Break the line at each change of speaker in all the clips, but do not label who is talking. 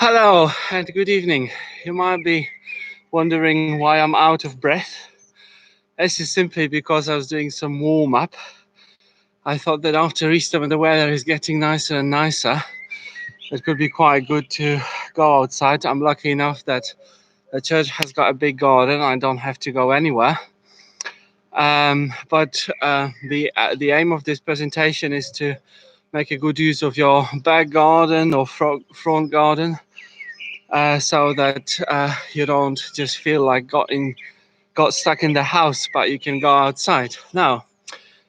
Hello and good evening. You might be wondering why I'm out of breath. This is simply because I was doing some warm up. I thought that after Easter, when the weather is getting nicer and nicer, it could be quite good to go outside. I'm lucky enough that the church has got a big garden. I don't have to go anywhere. But the aim of this presentation is to make a good use of your back garden or front garden, so that you don't just feel like got stuck in the house, but you can go outside. Now,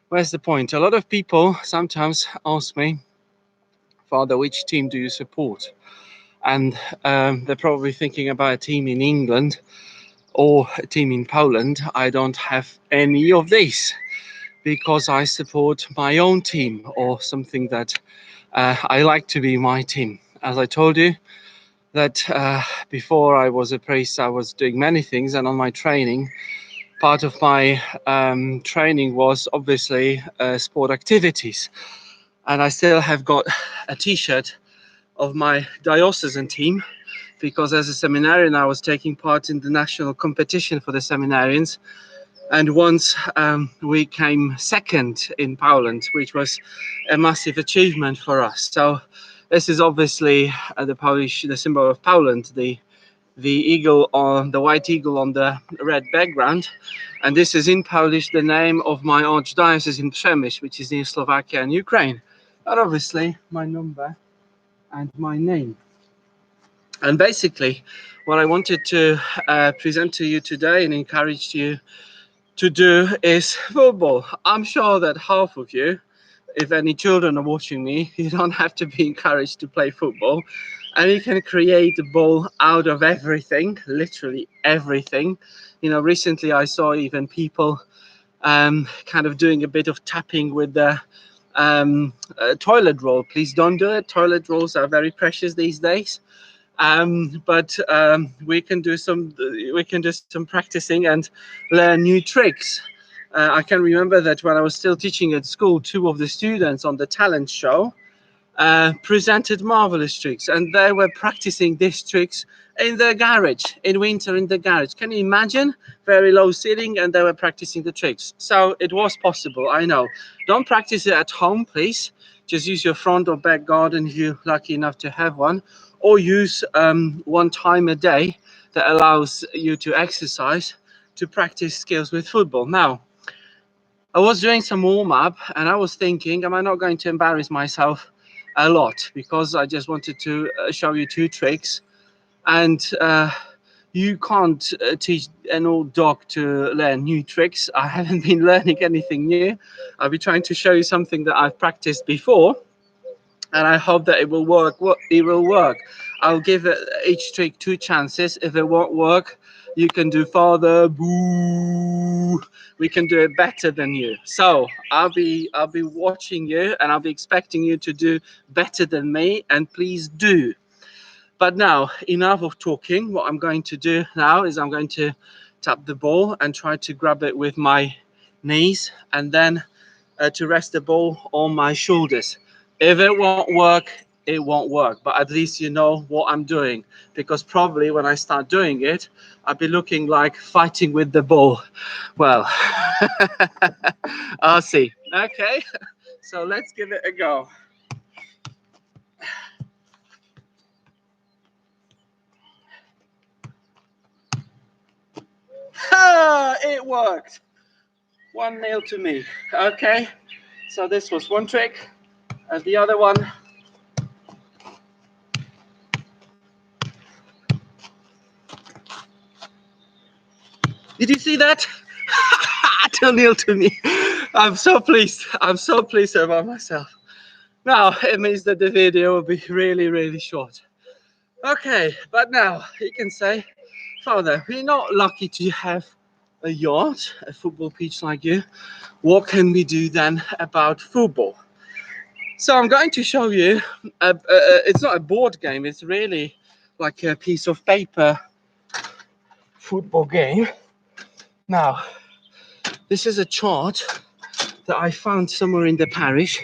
where's the point? A lot of people sometimes ask me, Father, which team do you support? And they're probably thinking about a team in England or a team in Poland. I don't have any of these because I support my own team or something that I like to be my team. As I told you, that before I was a priest, I was doing many things, and on my training, part of my training was obviously sport activities. And I still have got a t-shirt of my diocesan team because as a seminarian, I was taking part in the national competition for the seminarians. And once we came second in Poland, which was a massive achievement for us. So this is obviously the symbol of Poland, the eagle on the white eagle on the red background, and this is in Polish the name of my archdiocese in Przemyśl, which is in Slovakia and Ukraine, and obviously my number and my name. And basically what I wanted to present to you today and encourage you to do is football. I'm sure that half of you, if any children are watching me, you don't have to be encouraged to play football, and you can create a ball out of everything, literally everything. You know, recently I saw even people kind of doing a bit of tapping with the toilet roll. Please don't do it. Toilet rolls are very precious these days. But we can do some practicing and learn new tricks. I can remember that when I was still teaching at school, two of the students on the talent show presented marvelous tricks, and they were practicing these tricks in the garage in winter in the garage. Can you imagine? Very low ceiling, and they were practicing the tricks. So it was possible. I know. Don't practice it at home, please. Just use your front or back garden if you're lucky enough to have one, or use one time a day that allows you to exercise to practice skills with football. Now, I was doing some warm up and I was thinking, am I not going to embarrass myself a lot? Because I just wanted to show you two tricks, and you can't teach an old dog to learn new tricks. I haven't been learning anything new. I'll be trying to show you something that I've practiced before, and I hope that it will work. It will work. I'll give each trick two chances. If it won't work, you can do Father Boo. We can do it better than you. So I'll be watching you, and I'll be expecting you to do better than me. And please do. But now, enough of talking. What I'm going to do now is I'm going to tap the ball and try to grab it with my knees, and then to rest the ball on my shoulders. If it won't work, it won't work. But at least you know what I'm doing, because probably when I start doing it, I'll be looking like fighting with the ball. Well, I'll see. Okay, so let's give it a go. It worked. 1-0 to me. Okay, so this was one trick, and the other one. Did you see that? 2-0 to me. I'm so pleased. I'm so pleased about myself. Now it means that the video will be really, really short. Okay, but now you can say, Father, we're not lucky to have a yard, a football pitch like you. What can we do then about football? So I'm going to show you, it's not a board game, it's really like a piece of paper football game. Now, this is a chart that I found somewhere in the parish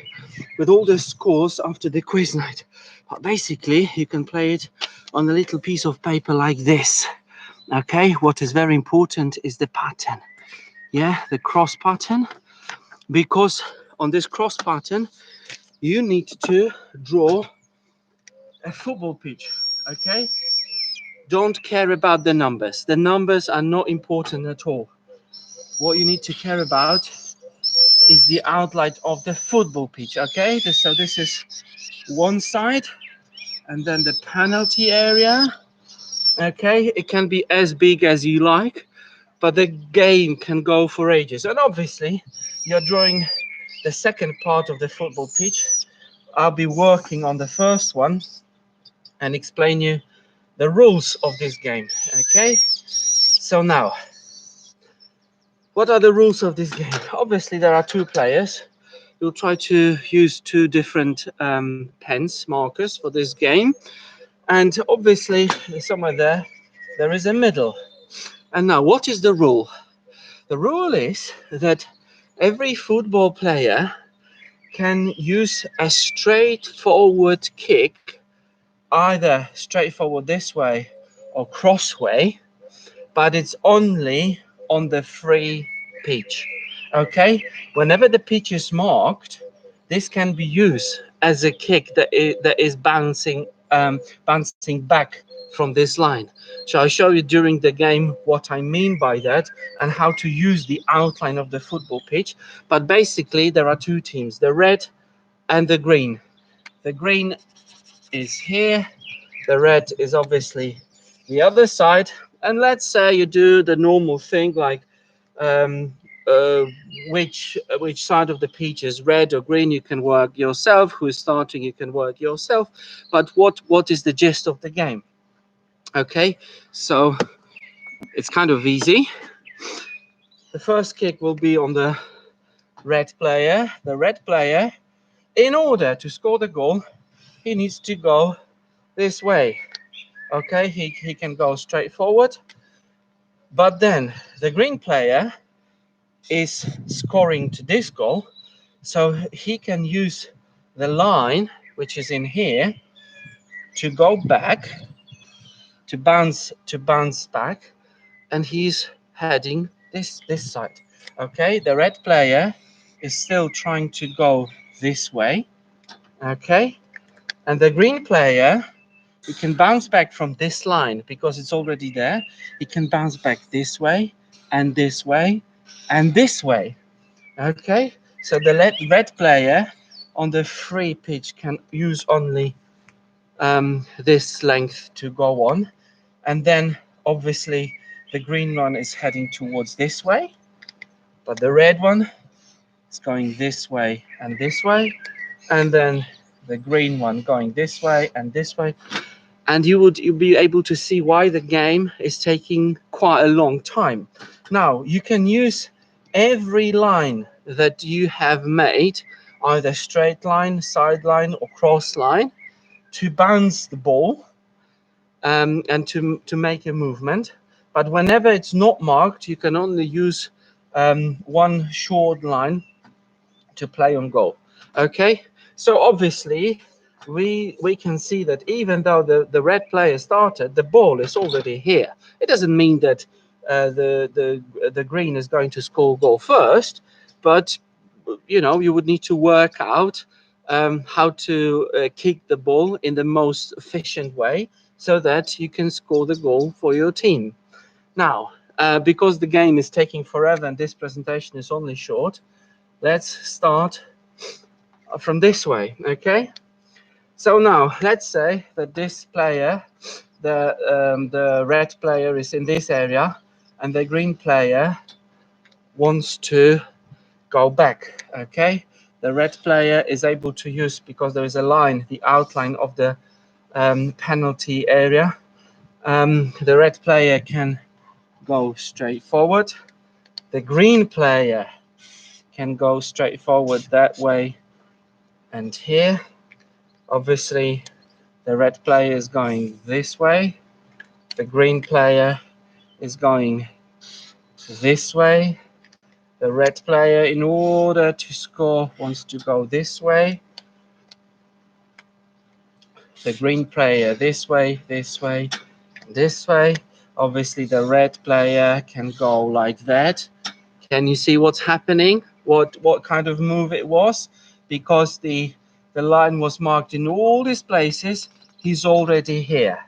with all the scores after the quiz night. But basically, you can play it on a little piece of paper like this. Okay, what is very important is the pattern. Yeah, the cross pattern, because on this cross pattern you need to draw a football pitch. Okay, don't care about the numbers. The numbers are not important at all. What you need to care about is the outline of the football pitch. Okay, so this is one side, and then the penalty area. Okay, it can be as big as you like, but the game can go for ages. And obviously you're drawing the second part of the football pitch. I'll be working on the first one and explain you the rules of this game. Okay, so now, what are the rules of this game? Obviously there are two players. You'll try to use two different pens, markers for this game, and obviously somewhere there is a middle. And now, what is the rule? The rule is that every football player can use a straightforward kick, either straightforward this way or cross way, but it's only on the free pitch. Okay, whenever the pitch is marked, this can be used as a kick that is bouncing back from this line. So I'll show you during the game what I mean by that and how to use the outline of the football pitch. But basically there are two teams, the red and the green. The green is here, the red is obviously the other side. And let's say you do the normal thing like um, uh, which side of the pitch is red or green, you can work yourself. Who is starting, you can work yourself. But what is the gist of the game? Okay, so it's kind of easy. The first kick will be on the red player. The red player, in order to score the goal, he needs to go this way. Okay, he can go straight forward. But then the green player is scoring to this goal, so he can use the line which is in here to go back, to bounce back, and he's heading this side. Okay, the red player is still trying to go this way. Okay, and the green player, he can bounce back from this line because it's already there. He can bounce back this way and this way and this way. Okay, so the red player on the free pitch can use only this length to go on, and then obviously the green one is heading towards this way, but the red one is going this way, and then the green one going this way and this way. And you'll be able to see why the game is taking quite a long time. Now you can use every line that you have made, either straight line, side line, or cross line, to bounce the ball and to make a movement. But whenever it's not marked, you can only use one short line to play on goal. Okay, so obviously we can see that even though the red player started, the ball is already here. It doesn't mean that the green is going to score goal first, but you know, you would need to work out how to kick the ball in the most efficient way so that you can score the goal for your team. Now, because the game is taking forever and this presentation is only short, let's start from this way. Okay, so now let's say that this player, the red player, is in this area and the green player wants to go back. Okay, the red player is able to use, because there is a line, the outline of the penalty area. The red player can go straight forward. The green player can go straight forward that way and here. Obviously the red player is going this way, the green player is going this way. The red player, in order to score, wants to go this way. the green player this way, this way, this way. Obviously, the red player can go like that. Can you see what's happening? What kind of move it was? Because the line was marked in all these places. He's already here.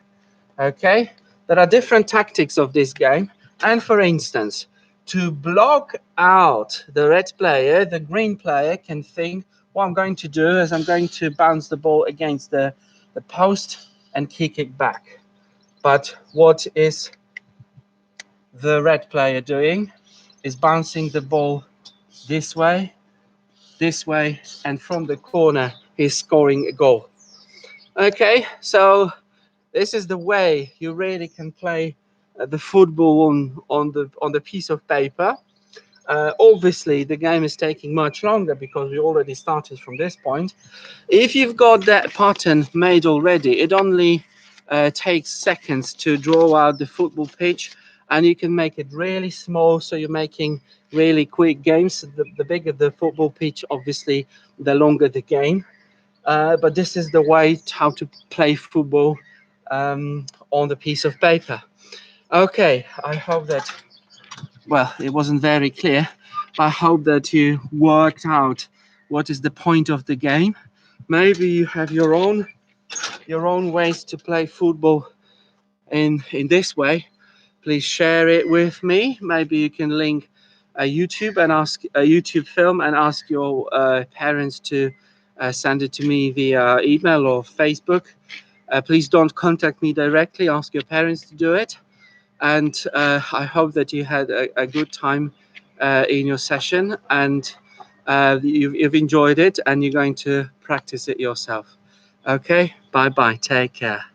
Okay, there are different tactics of this game. And for instance, to block out the red player, the green player can think, what I'm going to do is I'm going to bounce the ball against the post and kick it back. But what is the red player doing is bouncing the ball this way, and from the corner he's scoring a goal. Okay, so this is the way you really can play the football on the piece of paper. Obviously, the game is taking much longer because we already started from this point. If you've got that pattern made already, it only takes seconds to draw out the football pitch, and you can make it really small, so you're making really quick games. The bigger the football pitch, obviously, the longer the game. But this is the way how to play football on the piece of paper. Okay, I hope that, well, it wasn't very clear. I hope that you worked out what is the point of the game. Maybe you have your own ways to play football in this way. Please share it with me. Maybe you can link a YouTube and ask a YouTube film and ask your parents to send it to me via email or Facebook. Please don't contact me directly. Ask your parents to do it. And I hope that you had a good time in your session, and you've enjoyed it and you're going to practice it yourself. Okay, bye bye. Take care.